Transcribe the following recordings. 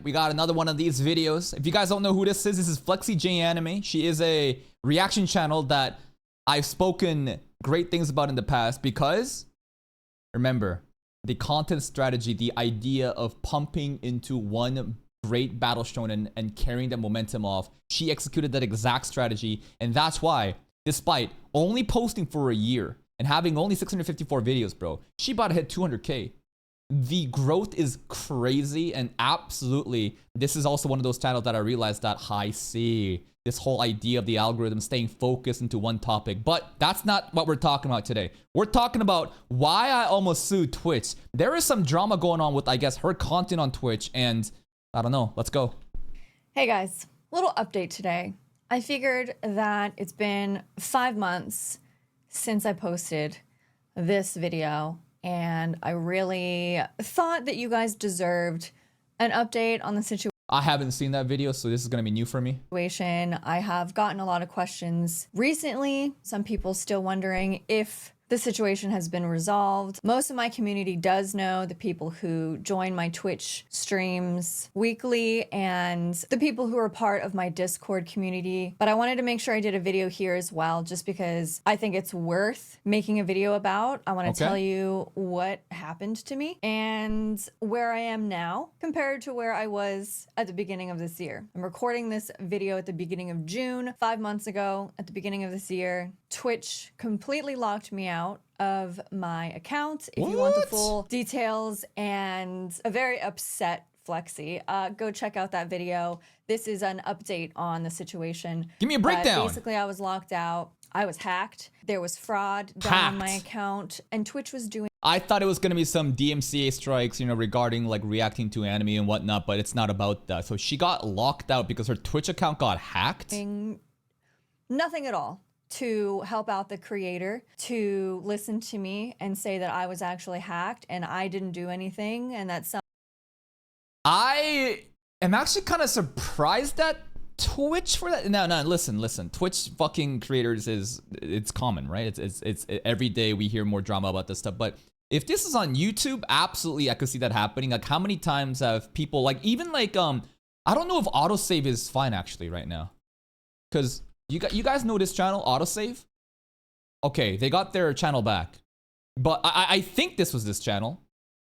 we got another one of these videos. If you guys don't know who this is FLEXIEJAYANIME. She is a reaction channel that I've spoken great things about in the past because, remember, the content strategy, the idea of pumping into one great battle shonen and carrying that momentum off, she executed that exact strategy, and that's why, despite only posting for a year and having only 654 videos, bro, she about to hit 200K. The growth is crazy, and absolutely, this is also one of those channels that I realized that high C, this whole idea of the algorithm staying focused into one topic. But that's not what we're talking about today. We're talking about why I almost sued Twitch. There is some drama going on with, I guess, her content on Twitch, and I don't know. Let's go. Hey guys, little update today. I figured that it's been 5 months since I posted this video, and I really thought that you guys deserved an update on the situation. I haven't seen that video, so this is going to be new for me. I have gotten a lot of questions recently. Some people still wondering if the situation has been resolved. Most of my community does know, the people who join my Twitch streams weekly and the people who are part of my Discord community. But I wanted to make sure I did a video here as well, just because I think it's worth making a video about. I want to tell you what happened to me and where I am now compared to where I was at the beginning of this year. I'm recording this video at the beginning of June. 5 months ago, at the beginning of this year, Twitch completely locked me out of my account. If you want the full details and a very upset Flexi, go check out that video. This is an update on the situation. Give me a breakdown. Basically, I was locked out. I was hacked. There was fraud done on my account, and Twitch was doing. I thought it was going to be some DMCA strikes, you know, regarding like reacting to anime and whatnot, but it's not about that. So she got locked out because her Twitch account got hacked? Nothing at all to help out the creator, to listen to me and say that I was actually hacked and I didn't do anything, and that some. I am actually kind of surprised that Twitch for that. No, listen. Twitch fucking creators it's common, right? It's every day we hear more drama about this stuff. But if this is on YouTube, absolutely I could see that happening. Like, how many times have people, like, even like I don't know if autosave is fine actually right now, because you guys know this channel, autosave? Okay, they got their channel back. But I think this was this channel.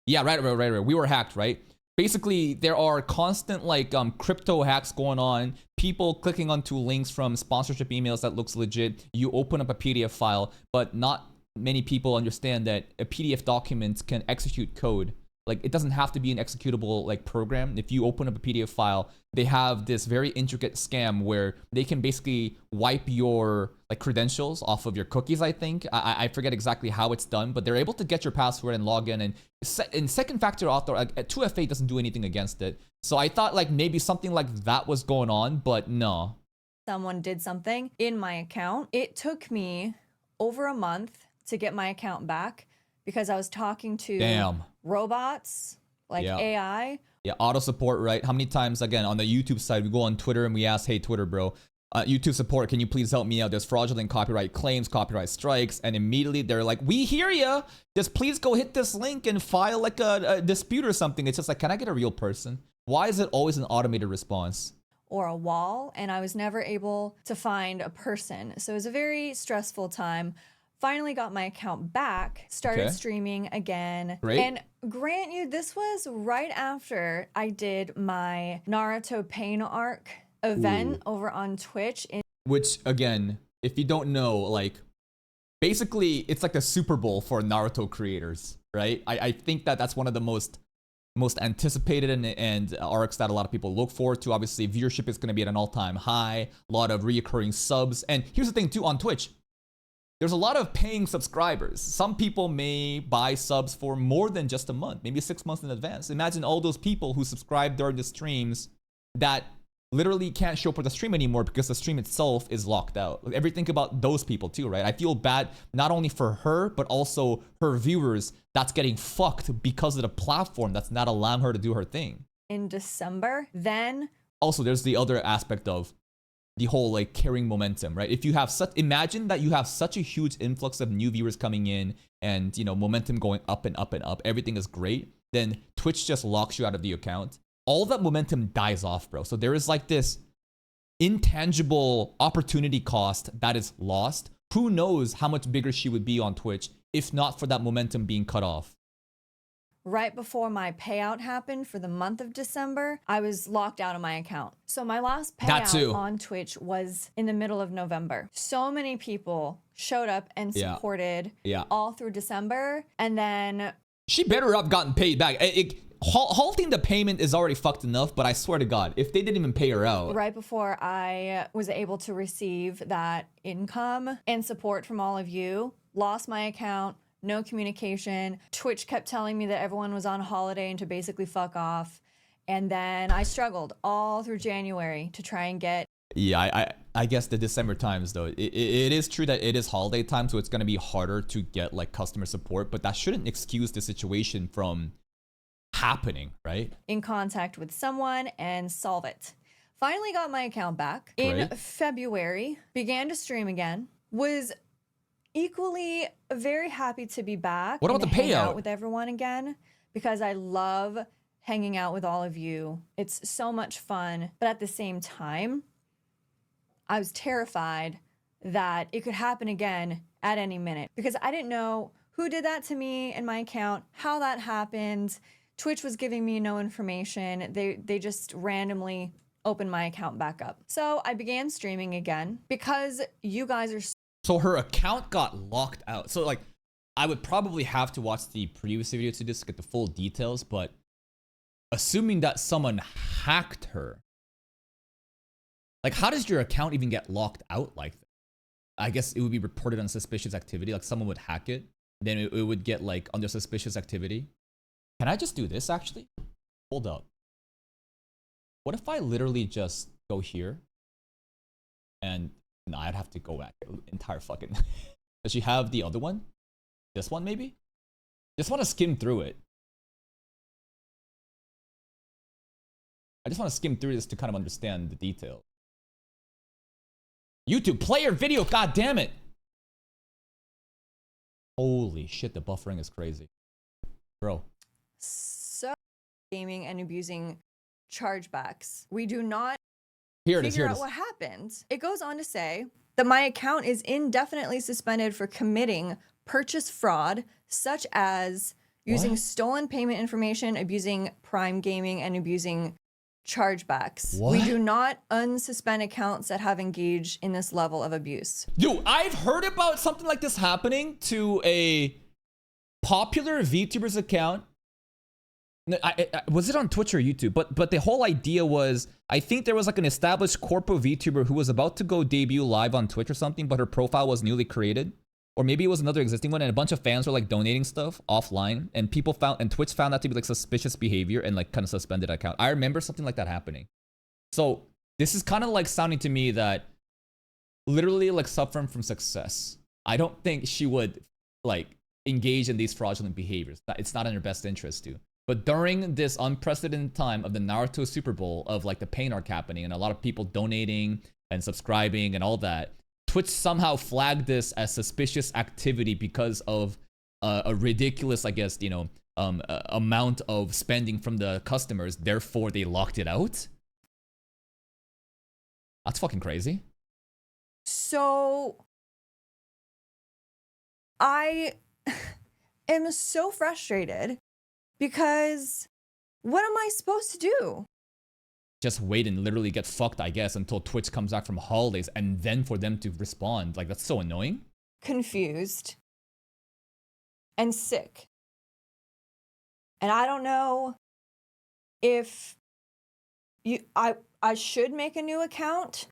Yeah, right. We were hacked, right? Basically, there are constant like crypto hacks going on. People clicking onto links from sponsorship emails that looks legit. You open up a PDF file, but not many people understand that a PDF document can execute code. Like, it doesn't have to be an executable like program. If you open up a PDF file, they have this very intricate scam where they can basically wipe your like credentials off of your cookies, I think. I forget exactly how it's done, but they're able to get your password and log in. And second factor author, like, 2FA doesn't do anything against it. So I thought like maybe something like that was going on, but no. Someone did something in my account. It took me over a month to get my account back because I was talking to robots, like AI. Yeah, auto support, right? How many times, again, on the YouTube side, we go on Twitter and we ask, hey, Twitter, bro, YouTube support, can you please help me out? There's fraudulent copyright claims, copyright strikes, and immediately they're like, we hear ya. Just please go hit this link and file like a dispute or something. It's just like, can I get a real person? Why is it always an automated response? Or a wall, and I was never able to find a person. So it was a very stressful time. Finally got my account back, started streaming again. Great. And grant you, this was right after I did my Naruto Pain Arc event over on Twitch. Which, again, if you don't know, like, basically, it's like the Super Bowl for Naruto creators, right? I think that's one of the most anticipated and arcs that a lot of people look forward to. Obviously, viewership is going to be at an all-time high, a lot of reoccurring subs. And here's the thing, too, on Twitch. There's a lot of paying subscribers. Some people may buy subs for more than just a month, maybe 6 months in advance. Imagine all those people who subscribe during the streams that literally can't show up for the stream anymore because the stream itself is locked out. Like, think about those people too, right? I feel bad not only for her, but also her viewers that's getting fucked because of the platform that's not allowing her to do her thing. In December, then... Also, there's the other aspect of the whole like carrying momentum, right? If you have imagine that you have such a huge influx of new viewers coming in and, you know, momentum going up and up and up, everything is great, then Twitch just locks you out of the account. all that momentum dies off, bro. So there is like this intangible opportunity cost that is lost. Who knows how much bigger she would be on Twitch if not for that momentum being cut off. Right before my payout happened for the month of December, I was locked out of my account. So my last payout on Twitch was in the middle of November. So many people showed up and supported all through December. And then she better have gotten paid back. Halting the payment is already fucked enough, but I swear to God, if they didn't even pay her out. Right before I was able to receive that income and support from all of you, lost my account, no communication. Twitch kept telling me that everyone was on holiday and to basically fuck off. And then I struggled all through January to try and get... Yeah, I guess the December times, though, it is true that it is holiday time, so it's going to be harder to get like customer support, but that shouldn't excuse the situation from happening, right? In contact with someone and solve it. Finally got my account back. In February, began to stream again, was equally very happy to be back. What about the payout? Out with everyone again, because I love hanging out with all of you. It's so much fun, but at the same time, I was terrified that it could happen again at any minute because I didn't know who did that to me in my account, how that happened. Twitch was giving me no information. They just randomly opened my account back up. So I began streaming again because you guys are... So her account got locked out. So like, I would probably have to watch the previous video to just get the full details, but assuming that someone hacked her, like how does your account even get locked out like that? I guess it would be reported on suspicious activity. Like someone would hack it, then it would get like under suspicious activity. Can I just do this actually? Hold up. What if I literally just go here and no, I'd have to go back entire fucking. Does she have the other one? This one maybe? Just want to skim through it. I just want to skim through this to kind of understand the detail. YouTube player video, god damn it. Holy shit, the buffering is crazy. Bro. So gaming and abusing chargebacks. We do not figure out what happened. It goes on to say that my account is indefinitely suspended for committing purchase fraud, such as using stolen payment information, abusing Prime Gaming, and abusing chargebacks. We do not unsuspend accounts that have engaged in this level of abuse. Dude, I've heard about something like this happening to a popular VTuber's account. Was it on Twitch or YouTube? But the whole idea was, I think there was like an established corpo VTuber who was about to go debut live on Twitch or something, but her profile was newly created. Or maybe it was another existing one, and a bunch of fans were like donating stuff offline, and people found, and Twitch found that to be like suspicious behavior and like kind of suspended account. I remember something like that happening. So this is kind of like sounding to me that literally like suffering from success. I don't think she would like engage in these fraudulent behaviors. It's not in her best interest to. But during this unprecedented time of the Naruto Super Bowl, of like the pain arc happening and a lot of people donating and subscribing and all that, Twitch somehow flagged this as suspicious activity because of a ridiculous, I guess, you know, amount of spending from the customers. Therefore, they locked it out. That's fucking crazy. So I am so frustrated because what am I supposed to do? Just wait and literally get fucked, I guess, until Twitch comes back from holidays and then for them to respond. Like, that's so annoying. Confused and sick. And I don't know if I should make a new account.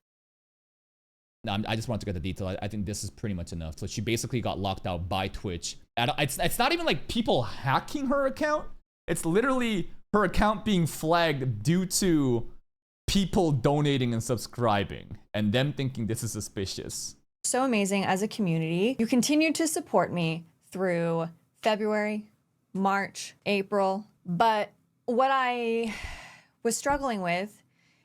No, I just want to get the detail. I think this is pretty much enough. So she basically got locked out by Twitch. It's not even like people hacking her account. It's literally her account being flagged due to people donating and subscribing and them thinking this is suspicious. So amazing as a community. You continue to support me through February, March, April. But what I was struggling with,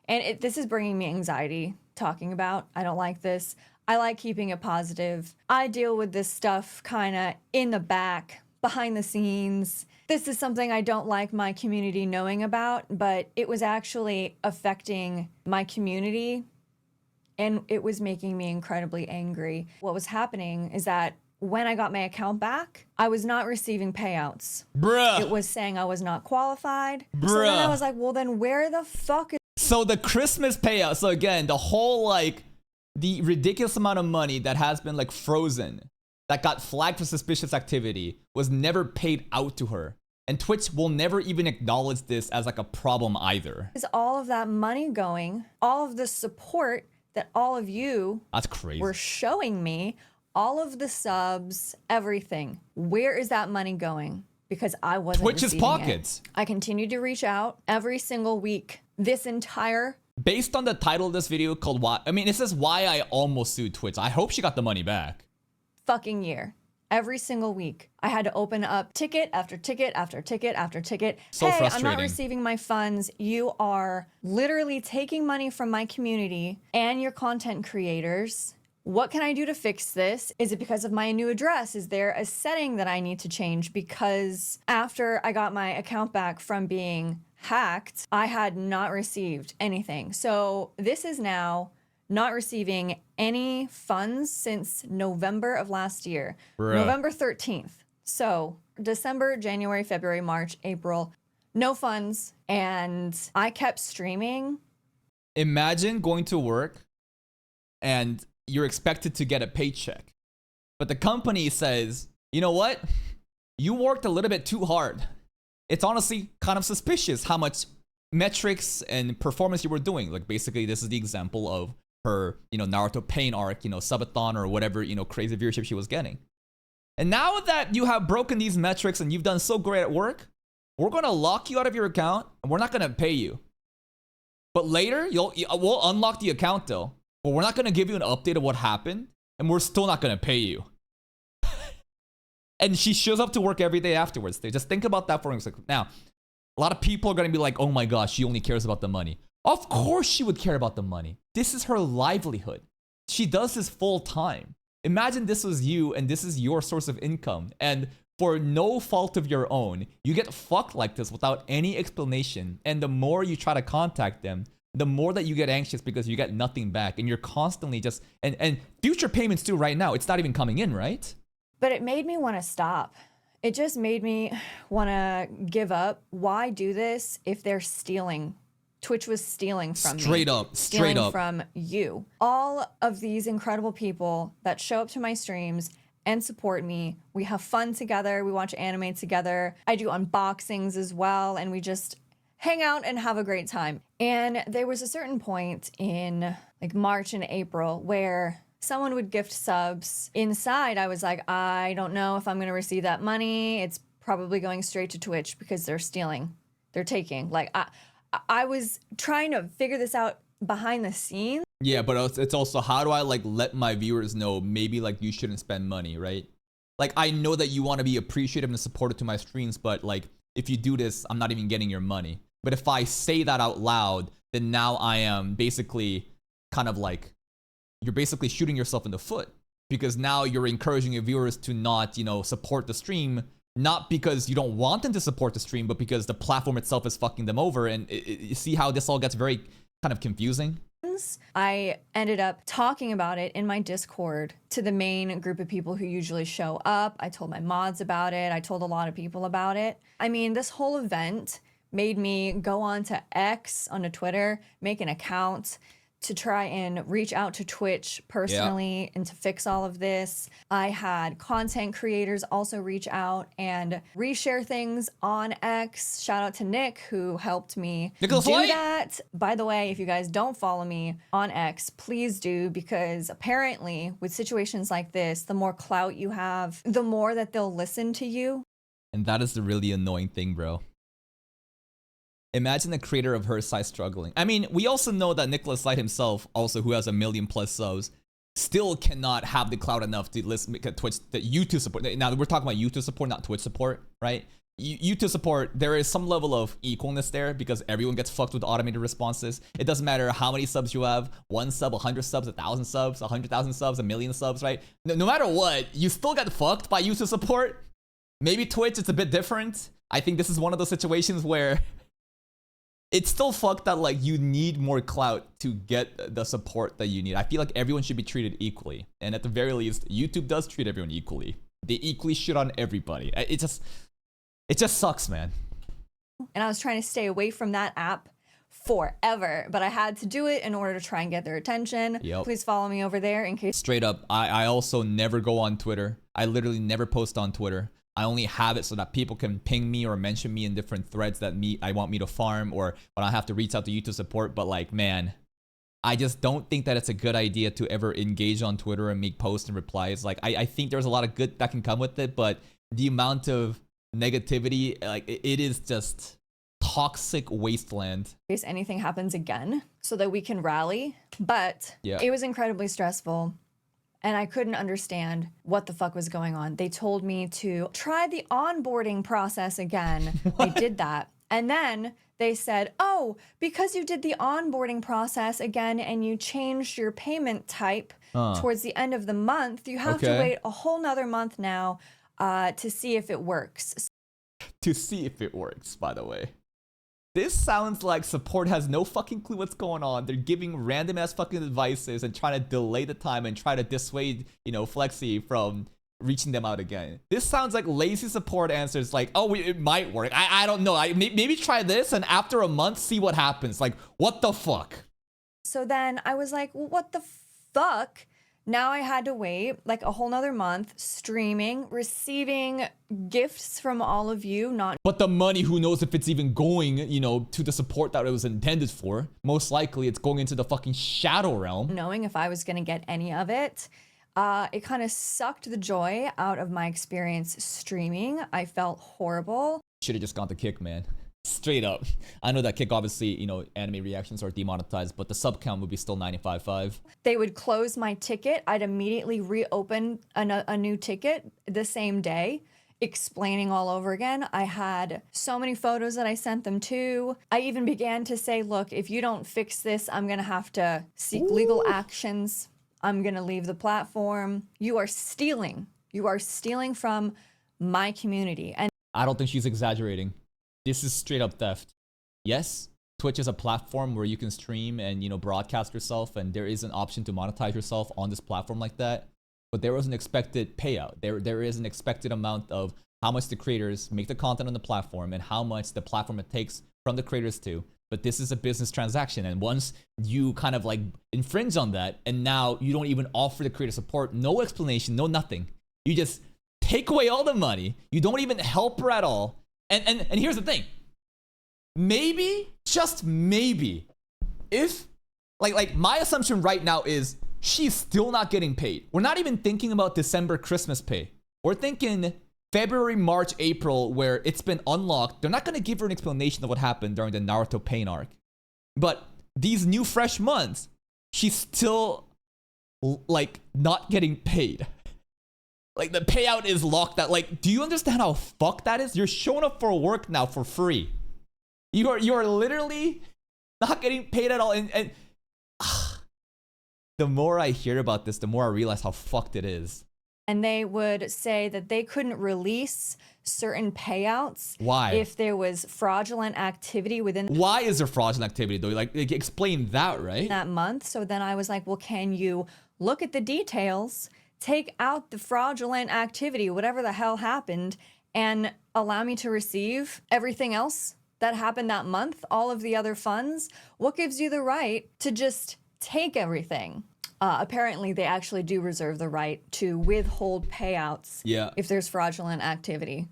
and this is bringing me anxiety talking about, I don't like this. I like keeping it positive. I deal with this stuff kind of in the back behind the scenes. This is something I don't like my community knowing about, but it was actually affecting my community and it was making me incredibly angry. What was happening is that when I got my account back, I was not receiving payouts. Bruh. It was saying I was not qualified. Bruh. So then I was like, well, then where the fuck is... So the Christmas payout, so again, the whole like, the ridiculous amount of money that has been like frozen, that got flagged for suspicious activity, was never paid out to her. And Twitch will never even acknowledge this as like a problem either. Is all of that money going, all of the support that all of you That's crazy. were showing me, all of the subs, everything. Where is that money going? Because I wasn't Twitch's receiving pockets. it. I continued to reach out every single week. This entire... Based on the title of this video called why, I mean, it says why I almost sued Twitch. I hope she got the money back. fucking year. Every single week, I had to open up ticket after ticket after ticket after ticket. So hey, frustrating. I'm not receiving my funds. You are literally taking money from my community and your content creators. What can I do to fix this? Is it because of my new address? Is there a setting that I need to change? Because after I got my account back from being hacked, I had not received anything. So this is now not receiving any funds since November of last year. Bruh. November 13th. So December, January, February, March, April, no funds. And I kept streaming. Imagine going to work and you're expected to get a paycheck, but the company says, you know what? You worked a little bit too hard. It's honestly kind of suspicious how much metrics and performance you were doing. Like basically this is the example of her, Naruto Pain arc, subathon or whatever, crazy viewership she was getting. And now that you have broken these metrics and you've done so great at work, we're going to lock you out of your account and we're not going to pay you. But later, we'll unlock the account though. But we're not going to give you an update of what happened, and we're still not going to pay you. And she shows up to work every day afterwards. They just think about that for a second. Now, a lot of people are going to be like, oh my gosh, she only cares about the money. Of course she would care about the money. This is her livelihood. She does this full time. Imagine this was you, and this is your source of income. And for no fault of your own, you get fucked like this without any explanation. And the more you try to contact them, the more that you get anxious because you get nothing back and you're constantly just, and future payments too right now, it's not even coming in, right? But it made me want to stop. It just made me want to give up. Why do this if they're stealing? Twitch was stealing from me. Straight up. Stealing from you. All of these incredible people that show up to my streams and support me. We have fun together. We watch anime together. I do unboxings as well. And we just hang out and have a great time. And there was a certain point in like March and April where someone would gift subs. Inside, I was like, I don't know if I'm going to receive that money. It's probably going straight to Twitch because they're stealing. They're taking. Like, I was trying to figure this out behind the scenes. Yeah, but it's also, how do I like let my viewers know maybe like you shouldn't spend money, right? Like, I know that you want to be appreciative and supportive to my streams, but like, if you do this, I'm not even getting your money. But if I say that out loud, then now I am basically kind of like, you're basically shooting yourself in the foot, because now you're encouraging your viewers to not, support the stream, not because you don't want them to support the stream, but because the platform itself is fucking them over. And you see how this all gets very kind of confusing? I ended up talking about it in my Discord to the main group of people who usually show up. I told my mods about it. I told a lot of people about it. I mean, this whole event made me go on to X, onto Twitter, make an account to try and reach out to Twitch personally and to fix all of this. I had content creators also reach out and reshare things on X. Shout out to Nick, who helped me do that. By the way, if you guys don't follow me on X, please do, because apparently with situations like this, the more clout you have, the more that they'll listen to you. And that is the really annoying thing, bro. Imagine the creator of her size struggling. I mean, we also know that Nicholas Light himself, also who has 1 million+ subs, still cannot have the clout enough to listen to Twitch, that YouTube support. Now we're talking about YouTube support, not Twitch support, right? YouTube support, there is some level of equalness there because everyone gets fucked with automated responses. It doesn't matter how many subs you have, 1 sub, 100 subs, 1,000 subs, 100,000 subs, 1 million subs, right? No matter what, you still get fucked by YouTube support. Maybe Twitch, it's a bit different. I think this is one of those situations where it's still fucked that like you need more clout to get the support that you need. I feel like everyone should be treated equally. And at the very least, YouTube does treat everyone equally. They equally shit on everybody. It just sucks, man. And I was trying to stay away from that app forever, but I had to do it in order to try and get their attention. Yep. Please follow me over there in case. Straight up, I also never go on Twitter. I literally never post on Twitter. I only have it so that people can ping me or mention me in different threads that I want me to farm, or when I have to reach out to YouTube support. But like, man, I just don't think that it's a good idea to ever engage on Twitter and make posts and replies. Like, I think there's a lot of good that can come with it, but the amount of negativity, like, it is just toxic wasteland. In case anything happens again, so that we can rally. But yeah, it was incredibly stressful. And I couldn't understand what the fuck was going on. They told me to try the onboarding process again. I did that. And then they said, oh, because you did the onboarding process again and you changed your payment type towards the end of the month, you have to wait a whole nother month now to see if it works. To see if it works, by the way. This sounds like support has no fucking clue what's going on. They're giving random ass fucking advices and trying to delay the time and try to dissuade, you know, Flexi from reaching them out again. This sounds like lazy support answers like, oh, it might work. I don't know. Maybe try this and after a month, see what happens. Like, what the fuck? So then I was like, well, what the fuck? Now I had to wait like a whole nother month, streaming, receiving gifts from all of you, But the money, who knows if it's even going, you know, to the support that it was intended for. Most likely it's going into the fucking shadow realm. Knowing if I was gonna get any of it. It kind of sucked the joy out of my experience streaming. I felt horrible. Should have just gone to Kick, man. Straight up. I know that Kick, obviously, you know, anime reactions are demonetized, but the sub count would be still 95.5. They would close my ticket. I'd immediately reopen a new ticket the same day, explaining all over again. I had so many photos that I sent them to. I even began to say, look, if you don't fix this, I'm going to have to seek legal actions. I'm going to leave the platform. You are stealing. You are stealing from my community. And I don't think she's exaggerating. This is straight up theft. Yes, Twitch is a platform where you can stream and, you know, broadcast yourself, and there is an option to monetize yourself on this platform like that. But there was an expected payout. There is an expected amount of how much the creators make the content on the platform and how much the platform it takes from the creators too. But this is a business transaction, and once you kind of like infringe on that, and now you don't even offer the creator support, no explanation, no nothing. You just take away all the money. You don't even help her at all. And here's the thing. Maybe, just maybe, if like my assumption right now is she's still not getting paid. We're not even thinking about December Christmas pay. We're thinking February, March, April, where it's been unlocked. They're not going to give her an explanation of what happened during the Naruto pain arc. But these new fresh months, she's still like not getting paid. Like, the payout is locked out. Like, do you understand how fucked that is? You're showing up for work now for free. You are literally not getting paid at all. And the more I hear about this, the more I realize how fucked it is. And they would say that they couldn't release certain payouts. Why? If there was fraudulent activity within. Why is there fraudulent activity though? Like explain that, right? That month. So then I was like, well, can you look at the details, take out the fraudulent activity, whatever the hell happened, and allow me to receive everything else that happened that month, all of the other funds? What gives you the right to just take everything? Apparently, they actually do reserve the right to withhold payouts if there's fraudulent activity.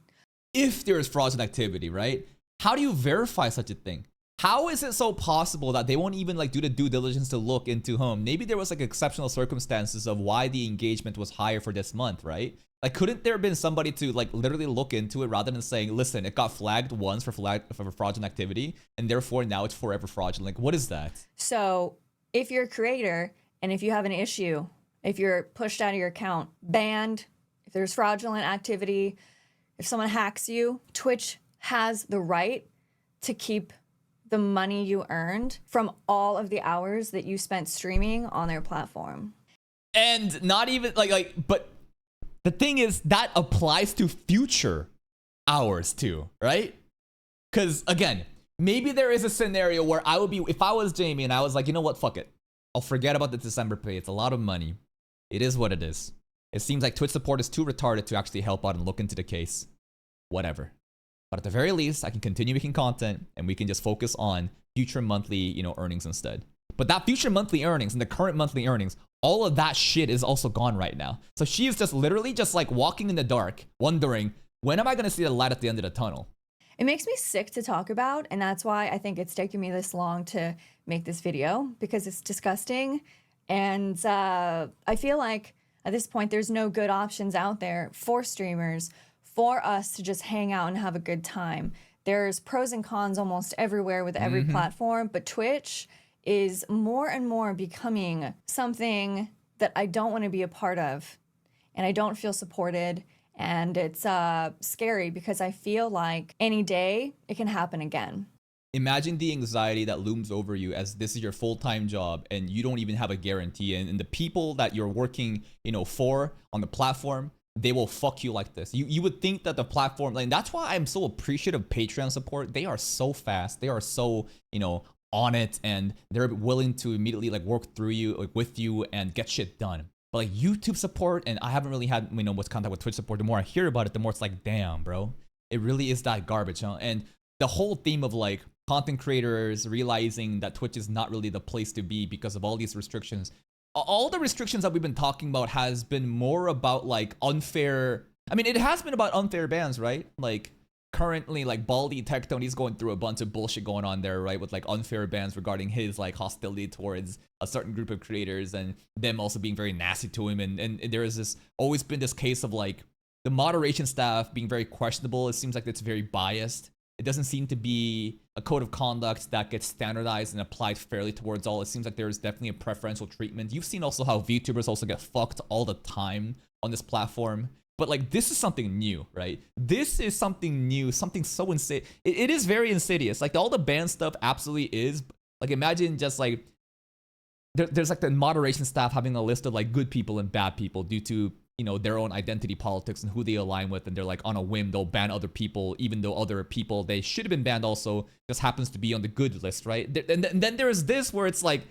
If there's fraudulent activity, right? How do you verify such a thing? How is it so possible that they won't even like do the due diligence to look into maybe there was like exceptional circumstances of why the engagement was higher for this month, right? Like, couldn't there have been somebody to like literally look into it rather than saying, listen, it got flagged once for fraudulent activity and therefore now it's forever fraudulent? Like, what is that? So if you're a creator and if you have an issue, if you're pushed out of your account, banned, if there's fraudulent activity, if someone hacks you, Twitch has the right to keep the money you earned from all of the hours that you spent streaming on their platform. And not even but the thing is that applies to future hours too, right? Because again, maybe there is a scenario where I would be, if I was Jamie and I was like, you know what, fuck it. I'll forget about the December pay. It's a lot of money. It is what it is. It seems like Twitch support is too retarded to actually help out and look into the case. Whatever. But at the very least, I can continue making content and we can just focus on future monthly, earnings instead. But that future monthly earnings and the current monthly earnings, all of that shit is also gone right now. So she is just literally just like walking in the dark, wondering, when am I going to see the light at the end of the tunnel? It makes me sick to talk about, and that's why I think it's taken me this long to make this video, because it's disgusting. And I feel like at this point, there's no good options out there for streamers, for us to just hang out and have a good time. There's pros and cons almost everywhere with every platform, but Twitch is more and more becoming something that I don't want to be a part of, and I don't feel supported. And it's scary because I feel like any day it can happen again. Imagine the anxiety that looms over you as this is your full-time job and you don't even have a guarantee. And the people that you're working, for on the platform, they will fuck you like this. You would think that the platform, like, that's why I'm so appreciative of Patreon support. They are so fast. They are so, on it, and they're willing to immediately like work through you, like, with you, and get shit done. But like YouTube support, and I haven't really had, what's contact with Twitch support. The more I hear about it, the more it's like, damn, bro, it really is that garbage, huh? And the whole theme of like content creators realizing that Twitch is not really the place to be because of all these restrictions. All the restrictions that we've been talking about has been more about like unfair. I mean, it has been about unfair bans, right? Like currently, like Baldy Tectone, he's going through a bunch of bullshit going on there, right? With like unfair bans regarding his like hostility towards a certain group of creators and them also being very nasty to him. And there is this always been this case of like the moderation staff being very questionable. It seems like it's very biased. It doesn't seem to be a code of conduct that gets standardized and applied fairly towards all. It seems like there's definitely a preferential treatment. You've seen also how VTubers also get fucked all the time on this platform. But like, this is something new, right? This is something new, something so insane. It is very insidious. Like all the ban stuff absolutely is. Like imagine just like, there's like the moderation staff having a list of like good people and bad people due to, their own identity politics and who they align with. And they're like on a whim, they'll ban other people, even though other people they should have been banned also just happens to be on the good list, right? And then there's this where it's like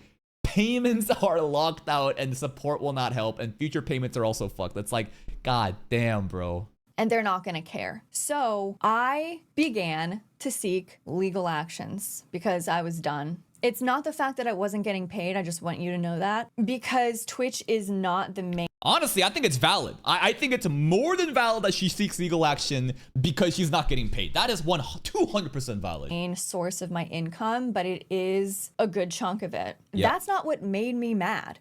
payments are locked out and support will not help. And future payments are also fucked. That's like, God damn, bro. And they're not going to care. So I began to seek legal actions because I was done. It's not the fact that I wasn't getting paid. I just want you to know that, because Twitch is not the main. Honestly, I think it's valid. I think it's more than valid that she seeks legal action because she's not getting paid. That is 200% valid. Main source of my income, but it is a good chunk of it. Yep. That's not what made me mad.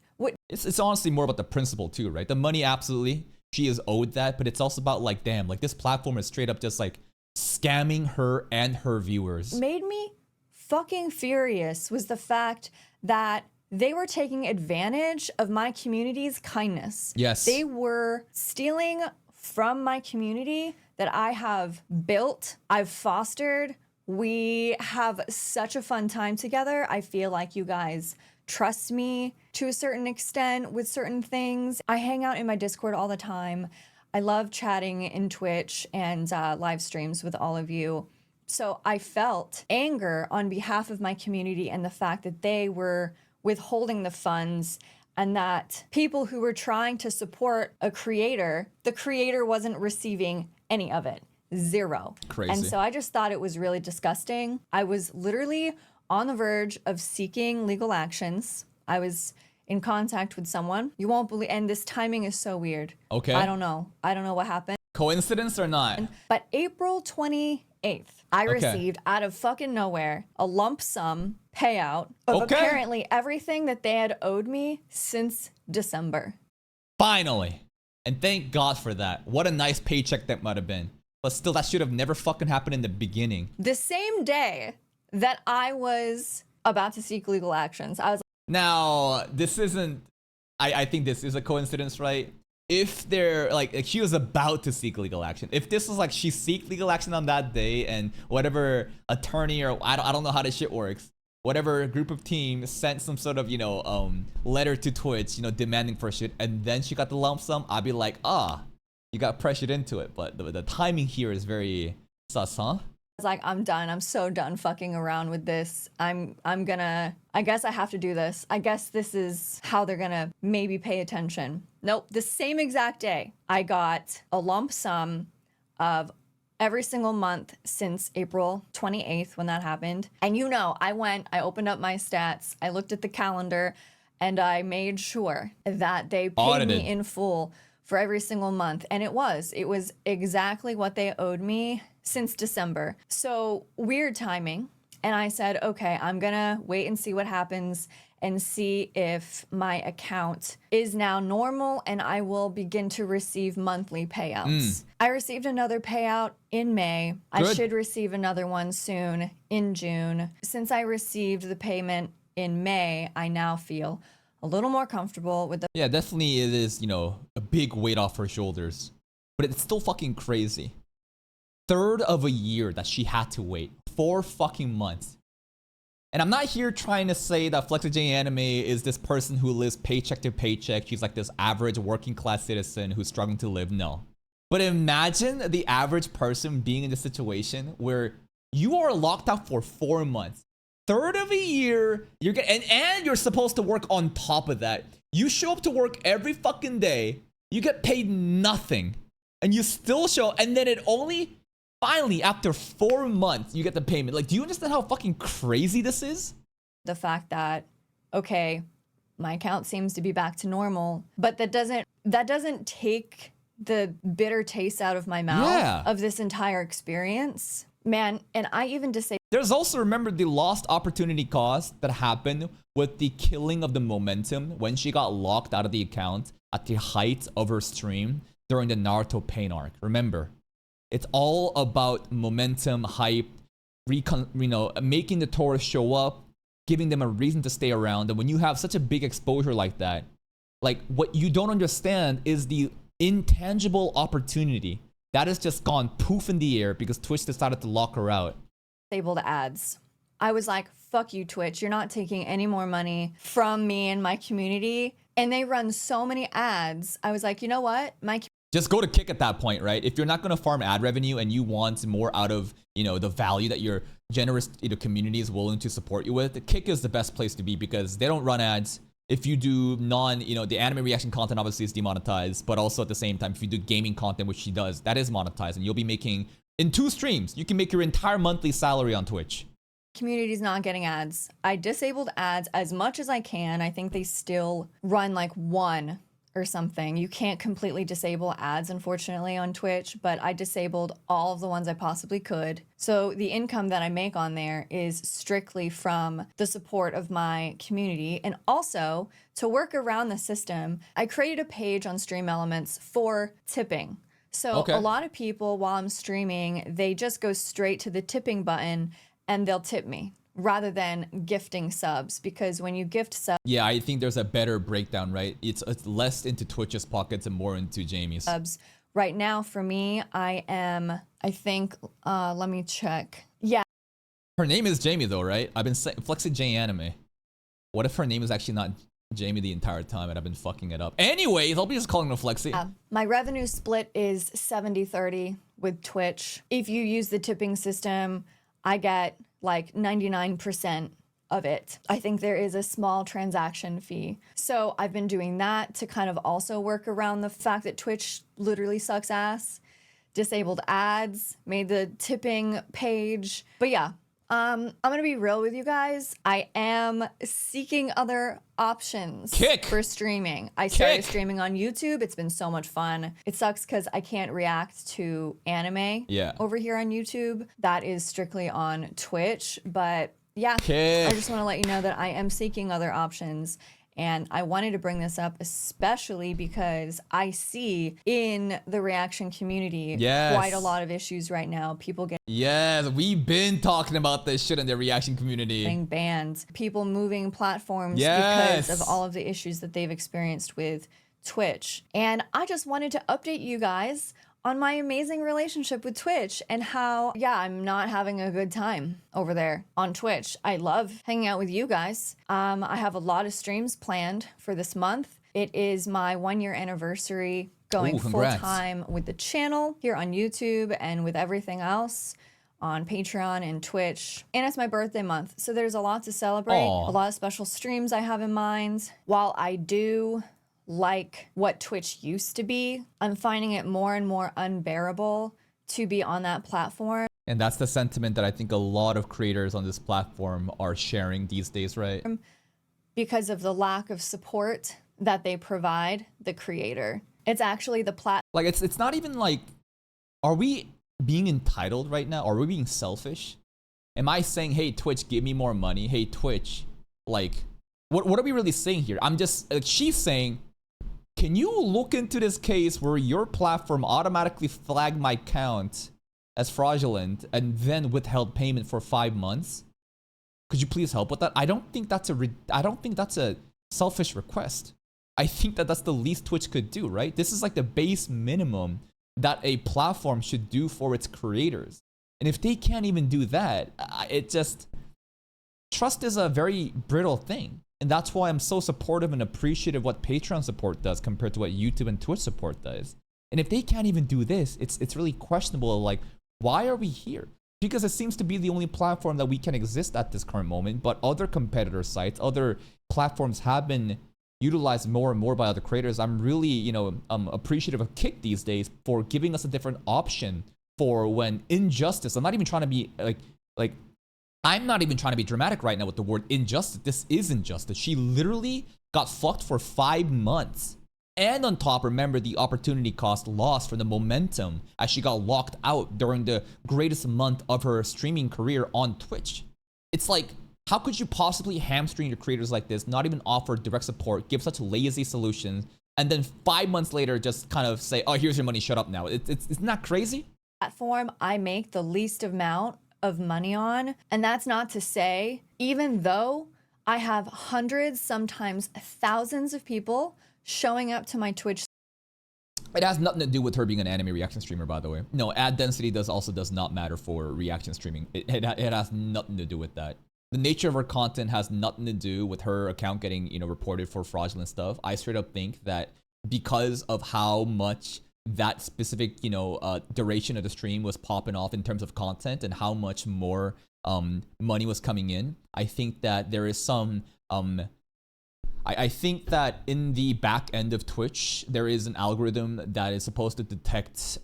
It's honestly more about the principle too, right? The money, absolutely. She is owed that, but it's also about like, damn, like this platform is straight up just like scamming her and her viewers. Made me fucking furious was the fact that they were taking advantage of my community's kindness. Yes. They were stealing from my community that I have built, I've fostered. We have such a fun time together. I feel like you guys trust me to a certain extent with certain things. I hang out in my Discord all the time. I love chatting in Twitch and live streams with all of you. So I felt anger on behalf of my community and the fact that they were withholding the funds, and that people who were trying to support a creator, the creator wasn't receiving any of it. Zero. Crazy. And so I just thought it was really disgusting. I was literally on the verge of seeking legal actions. I was in contact with someone. You won't believe, and this timing is so weird. Okay. I don't know. I don't know what happened. Coincidence or not? But April 28th, I received out of fucking nowhere a lump sum payout of apparently everything that they had owed me since December. Finally. And thank God for that. What a nice paycheck that might have been. But still, that should have never fucking happened in the beginning. The same day that I was about to seek legal actions, I was now, this isn't, I think this is a coincidence, right? If they're like she was about to seek legal action. If this was like she seek legal action on that day and whatever attorney or I don't know how this shit works, whatever group of team sent some sort of, letter to Twitch, demanding for shit, and then she got the lump sum, I'd be like, you got pressured into it. But the timing here is very, Sus, huh? was like, I'm done. I'm so done fucking around with this. I guess I have to do this. I guess this is how they're gonna maybe pay attention. Nope. The same exact day, I got a lump sum of every single month since April 28th when that happened. And you know, I opened up my stats, I looked at the calendar, and I made sure that they paid me in full for every single month. And it was exactly what they owed me since December. So weird timing. And I said, okay, I'm gonna wait and see what happens and see if my account is now normal and I will begin to receive monthly payouts. I received another payout in May. Good. I should receive another one soon in June. Since I received the payment in May, I now feel a little more comfortable with the— Yeah, definitely it is, you know, a big weight off her shoulders. But it's still fucking crazy. Third of a year that she had to wait. 4 fucking months. And I'm not here trying to say that FLEXIEJAYANIME is this person who lives paycheck to paycheck. She's like this average working class citizen who's struggling to live. No. But imagine the average person being in this situation where you are locked out for 4 months. Third of a year, you're getting, and you're supposed to work on top of that. You show up to work every fucking day, you get paid nothing, and you still show, and then it only finally after 4 months you get the payment. Like, do you understand how fucking crazy this is? The fact that, okay, my account seems to be back to normal, but that doesn't take the bitter taste out of my mouth of this entire experience. Man, and I even disabled— There's also, remember, the lost opportunity cost that happened with the killing of the momentum when she got locked out of the account at the height of her stream during the Naruto pain arc. Remember, it's all about momentum, hype, making the tourists show up, giving them a reason to stay around. And when you have such a big exposure like that, like, what you don't understand is the intangible opportunity that has just gone poof in the air because Twitch decided to lock her out. disabled ads. I was like, fuck you, Twitch. You're not taking any more money from me and my community. And they run so many ads. I was like, you know what? Just go to Kick at that point, right? If you're not going to farm ad revenue and you want more out of, you know, the value that your generous, you know, community is willing to support you with, Kick is the best place to be because they don't run ads. If you do the anime reaction content obviously is demonetized, but also at the same time, if you do gaming content, which she does, that is monetized, and you'll be making, in 2 streams, you can make your entire monthly salary on Twitch. Community's not getting ads. I disabled ads as much as I can. I think they still run like 1 or something. You can't completely disable ads, unfortunately, on Twitch, but I disabled all of the ones I possibly could. So the income that I make on there is strictly from the support of my community. And also, to work around the system, I created a page on Stream Elements for tipping. So a lot of people, while I'm streaming, they just go straight to the tipping button and they'll tip me, rather than gifting subs, because when you gift subs— Yeah, I think there's a better breakdown, right? It's less into Twitch's pockets and more into Jamie's. Subs. Right now, for me, I think, let me check. Yeah. Her name is Jamie though, right? I've been saying FLEXIEJAYANIME. What if her name is actually not Jamie the entire time and I've been fucking it up? Anyways, I'll be just calling her Flexi. My revenue split is 70-30 with Twitch. If you use the tipping system, I get like 99% of it. I think there is a small transaction fee. So I've been doing that to kind of also work around the fact that Twitch literally sucks ass. Disabled ads, made the tipping page. But yeah, I'm gonna be real with you guys. I am seeking other options for streaming. I started streaming on YouTube. It's been so much fun. It sucks because I can't react to anime over here on YouTube. That is strictly on Twitch. But yeah, I just want to let you know that I am seeking other options. And I wanted to bring this up especially because I see in the reaction community quite a lot of issues right now. People get— Yes, we've been talking about this shit in the reaction community. Getting banned. People moving platforms because of all of the issues that they've experienced with Twitch. And I just wanted to update you guys on my amazing relationship with Twitch and how, I'm not having a good time over there on Twitch. I love hanging out with you guys. I have a lot of streams planned for this month. It is my 1-year anniversary going Ooh, full congrats. time with the channel here on YouTube and with everything else on Patreon and Twitch. And it's my birthday month, so there's a lot to celebrate, Aw. a lot of special streams I have in mind. While I do like what Twitch used to be, I'm finding it more and more unbearable to be on that platform. And that's the sentiment that I think a lot of creators on this platform are sharing these days, right? Because of the lack of support that they provide the creator. It's actually the Like, it's not even like, are we being entitled right now? Are we being selfish? Am I saying, hey, Twitch, give me more money? Hey, Twitch, like, what are we really saying here? I'm just, like, she's saying, can you look into this case where your platform automatically flagged my account as fraudulent and then withheld payment for 5 months? Could you please help with that? I don't think that's a selfish request. I think that that's the least Twitch could do, right? This is like the base minimum that a platform should do for its creators. And if they can't even do that, it just, trust is a very brittle thing. And that's why I'm so supportive and appreciative of what Patreon support does compared to what YouTube and Twitch support does. And if they can't even do this, it's really questionable. Like, why are we here? Because it seems to be the only platform that we can exist at this current moment. But other competitor sites, other platforms have been utilized more and more by other creators. I'm really, appreciative of Kick these days for giving us a different option for when injustice. I'm not even trying to be I'm not even trying to be dramatic right now with the word injustice. This is injustice. She literally got fucked for 5 months. And on top, remember the opportunity cost lost from the momentum as she got locked out during the greatest month of her streaming career on Twitch. It's like, how could you possibly hamstring your creators like this, not even offer direct support, give such lazy solutions, and then 5 months later just kind of say, oh, here's your money, shut up now. Isn't that crazy? Platform I make the least amount of money on. And that's not to say, even though I have hundreds, sometimes thousands of people showing up to my Twitch. It has nothing to do with her being an anime reaction streamer, by the way. No, ad density does not matter for reaction streaming. It has nothing to do with that. The nature of her content has nothing to do with her account getting, reported for fraudulent stuff. I straight up think that because of how much that specific, duration of the stream was popping off in terms of content and how much more money was coming in, I think that there is some I think that in the back end of Twitch, there is an algorithm that is supposed to detect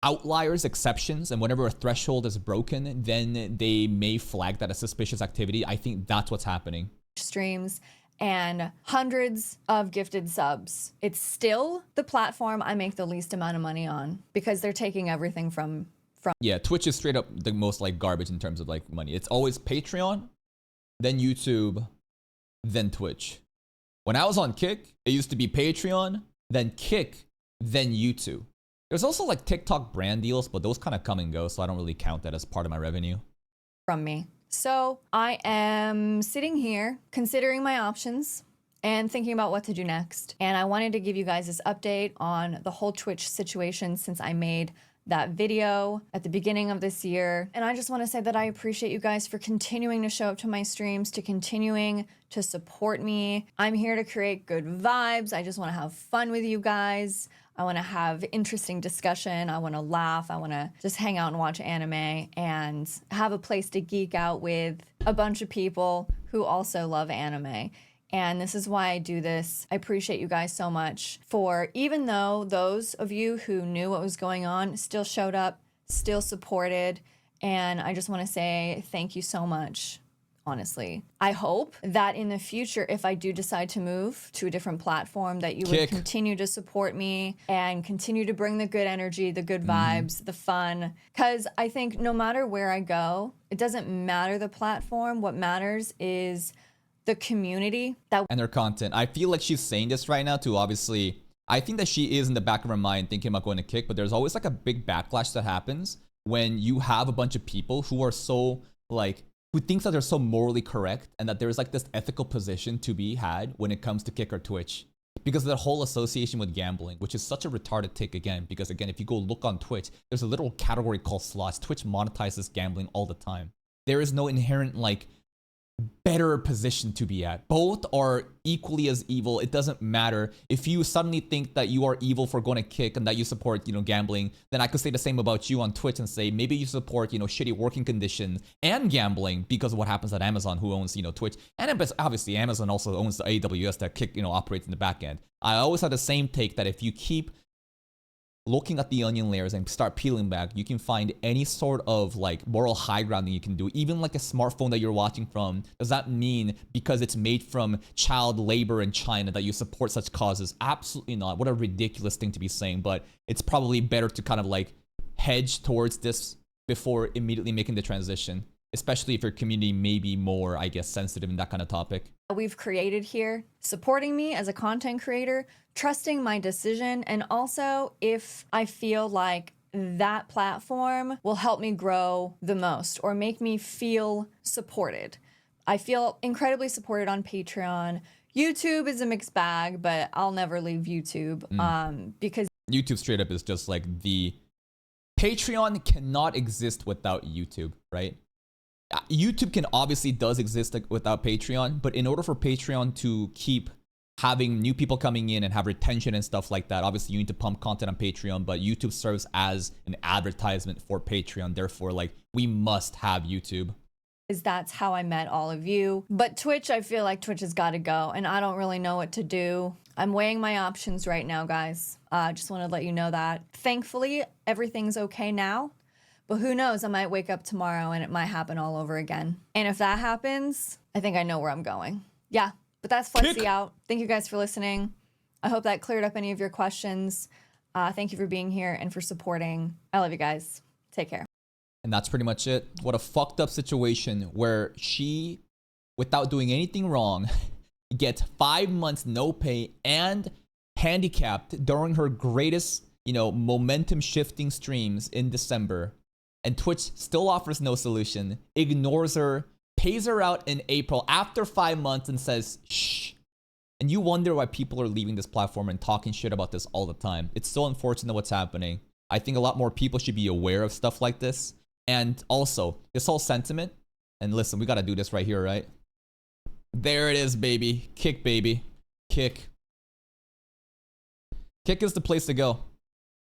outliers, exceptions, and whenever a threshold is broken, then they may flag that as suspicious activity. I think that's what's happening. Streams and hundreds of gifted subs. It's still the platform I make the least amount of money on because they're taking everything from. Yeah, Twitch is straight up the most like garbage in terms of like money. It's always Patreon, then YouTube, then Twitch. When I was on Kick, it used to be Patreon, then Kick, then YouTube. There's also like TikTok brand deals, but those kind of come and go, so I don't really count that as part of my revenue. From me. So I am sitting here considering my options and thinking about what to do next. And I wanted to give you guys this update on the whole Twitch situation since I made that video at the beginning of this year. And I just want to say that I appreciate you guys for continuing to show up to my streams, to continuing to support me. I'm here to create good vibes. I just want to have fun with you guys. I want to have interesting discussion. I want to laugh. I want to just hang out and watch anime and have a place to geek out with a bunch of people who also love anime. And this is why I do this. I appreciate you guys so much for, even though those of you who knew what was going on still showed up, still supported. And I just want to say thank you so much, honestly. I hope that in the future, if I do decide to move to a different platform, that you would continue to support me and continue to bring the good energy, the good vibes, the fun. Because I think no matter where I go, it doesn't matter the platform. What matters is the community that and their content. I feel like she's saying this right now to obviously, I think that she is in the back of her mind thinking about going to Kick, but there's always like a big backlash that happens when you have a bunch of people who are so like, who thinks that they're so morally correct and that there's like this ethical position to be had when it comes to Kick or Twitch. Because of the whole association with gambling, which is such a retarded take again, because again, if you go look on Twitch, there's a little category called slots. Twitch monetizes gambling all the time. There is no inherent like better position to be at. Both are equally as evil. It doesn't matter. If you suddenly think that you are evil for going to Kick and that you support, gambling, then I could say the same about you on Twitch and say maybe you support, shitty working conditions and gambling because of what happens at Amazon, who owns, Twitch. And obviously Amazon also owns the AWS that Kick, operates in the back end. I always have the same take that if you keep looking at the onion layers and start peeling back, you can find any sort of like moral high ground that you can do. Even like a smartphone that you're watching from, does that mean because it's made from child labor in China that you support such causes? Absolutely not. What a ridiculous thing to be saying, but it's probably better to kind of like hedge towards this before immediately making the transition, especially if your community may be more, I guess, sensitive in that kind of topic. We've created here, supporting me as a content creator, trusting my decision, and also if I feel like that platform will help me grow the most or make me feel supported. I feel incredibly supported on Patreon. YouTube is a mixed bag, but I'll never leave YouTube because YouTube straight up is just like the Patreon cannot exist without YouTube, right? YouTube can obviously does exist without Patreon, but in order for Patreon to keep having new people coming in and have retention and stuff like that, obviously you need to pump content on Patreon, but YouTube serves as an advertisement for Patreon. Therefore, like, we must have YouTube. That's how I met all of you. But Twitch, I feel like Twitch has got to go, and I don't really know what to do. I'm weighing my options right now, guys. Just want to let you know that. Thankfully, everything's okay now. But who knows, I might wake up tomorrow and it might happen all over again. And if that happens, I think I know where I'm going. Yeah, but that's Flexi out. Thank you guys for listening. I hope that cleared up any of your questions. Thank you for being here and for supporting. I love you guys. Take care. And that's pretty much it. What a fucked up situation where she, without doing anything wrong, gets 5 months no pay and handicapped during her greatest, momentum shifting streams in December. And Twitch still offers no solution, ignores her, pays her out in April after 5 months and says, shh. And you wonder why people are leaving this platform and talking shit about this all the time. It's so unfortunate what's happening. I think a lot more people should be aware of stuff like this. And also, this whole sentiment, and listen, we gotta do this right here, right? There it is, baby. Kick, baby. Kick. Kick is the place to go.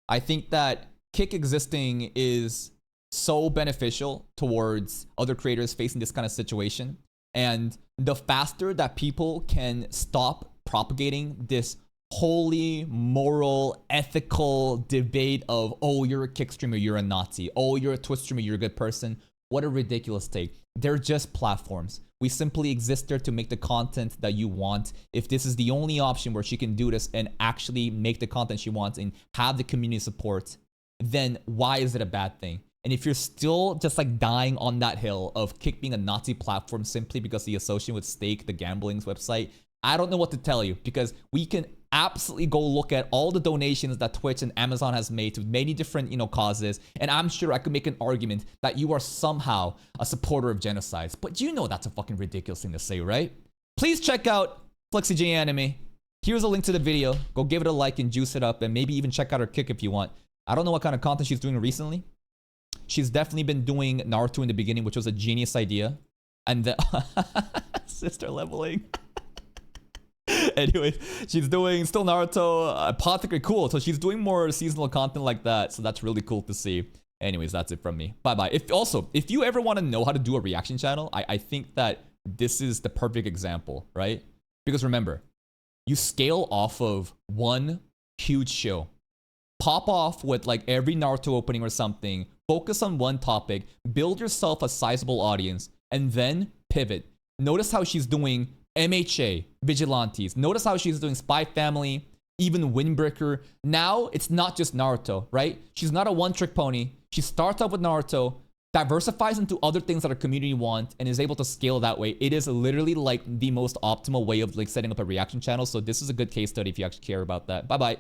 I think that Kick existing is so beneficial towards other creators facing this kind of situation. And the faster that people can stop propagating this holy, moral, ethical debate of, oh, you're a Kick streamer, you're a Nazi. Oh, you're a Twitch streamer, you're a good person. What a ridiculous take. They're just platforms. We simply exist there to make the content that you want. If this is the only option where she can do this and actually make the content she wants and have the community support, then why is it a bad thing? And if you're still just like dying on that hill of Kick being a Nazi platform simply because the association with Stake, the gambling's website, I don't know what to tell you, because we can absolutely go look at all the donations that Twitch and Amazon has made to many different, causes. And I'm sure I could make an argument that you are somehow a supporter of genocides. But that's a fucking ridiculous thing to say, right? Please check out FLEXIEJAYANIME. Here's a link to the video. Go give it a like and juice it up, and maybe even check out her Kick if you want. I don't know what kind of content she's doing recently. She's definitely been doing Naruto in the beginning, which was a genius idea. And then sister leveling. Anyway, she's doing still Naruto, Apothecary, cool. So she's doing more seasonal content like that. So that's really cool to see. Anyways, that's it from me. Bye-bye. If you ever want to know how to do a reaction channel, I think that this is the perfect example, right? Because remember, you scale off of one huge show. Pop off with like every Naruto opening or something. Focus on one topic. Build yourself a sizable audience. And then pivot. Notice how she's doing MHA, Vigilantes. Notice how she's doing Spy Family, even Windbreaker. Now, it's not just Naruto, right? She's not a one-trick pony. She starts off with Naruto, diversifies into other things that our community want, and is able to scale that way. It is literally like the most optimal way of like setting up a reaction channel. So this is a good case study if you actually care about that. Bye-bye.